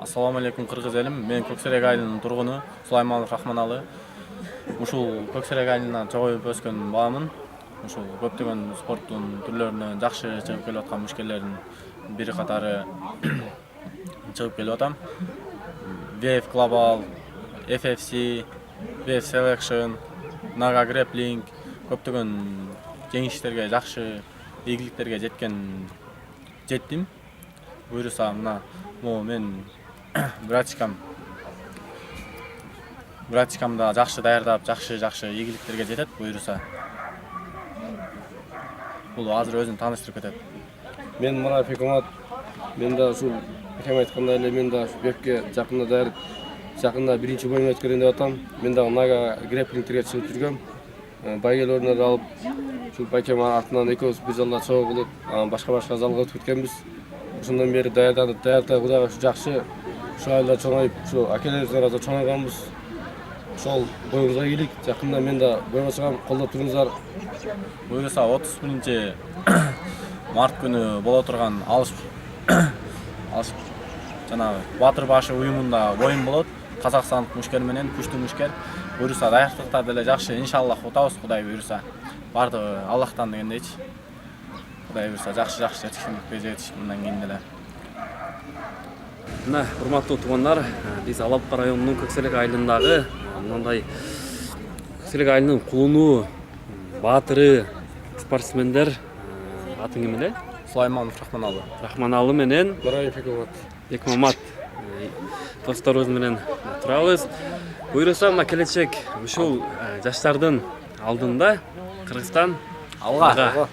Assalamu алейкум кыргыз элим. Мен Көксерек айылынын тургуну Сулайманов Рахманалы. Ушул Көксерек айылынан чогойуп өскөн баламын. Ушул көптөгөн спорттун түрлөрүнө жакшы чыгып келип аткан мушкерлердин бири катары чыгып келип атам. VF Global, FFC, VF Selection, Naga Grappling көптөгөн жеңиштерге, жакшы ийгиликтерге жеттим. Буюрса мына мен братчикам да жакшы даярдап, жакшы ийгиликтерге жетет буюрса. Бул азыр өзүн тааныштырып кетет. Мен мына Пекомат, мен да ушул Пекем айткандай эле мен да Бекке жакында даярдык, жакында биринчи боюмду өткөрөйүн деп атам. Мен дагы Нага грэпплингтерге чыгып жүргөм. Байгел орунда алып, ушул Байкем артынан экөөбүз бир залда чогуу кылып, башка залга өтүп кеткенбиз. Ошондон бери даярданып, Кудайга жакшы ушу айылда чоңоюп, ушу акелерибиздин арасында чоңойгонбуз. Ошол боюңузга келик. Жакында мен да бойго чыгам, колдоп туруңуздар. Буюрса 31 март күнү боло турган алыш жанагы Батыр башы уюмунда боюм болот. Казакстандык мушкер менен күчтүү мушкер. Буюрса даярдыктар деле жакшы, иншаллах утабыз Кудай буюрса. Бардыгы Аллахтан дегендейчи. Кудай буюрса жакшы жетишкендикке жетиш мындан кийин деле. Мына урматтуу туугандар, биз Алапка районунун Көксерек айылындагы мындай Көксерек айылынын кулунуу, баатыры, спортсмендер атын ким эле? Сулайманов Рахманалы. Рахманалы менен Пекомат. Бекмамат досторубуз менен турабыз. Буюрса мына келечек ушул жаштардын алдында Кыргызстан Алга.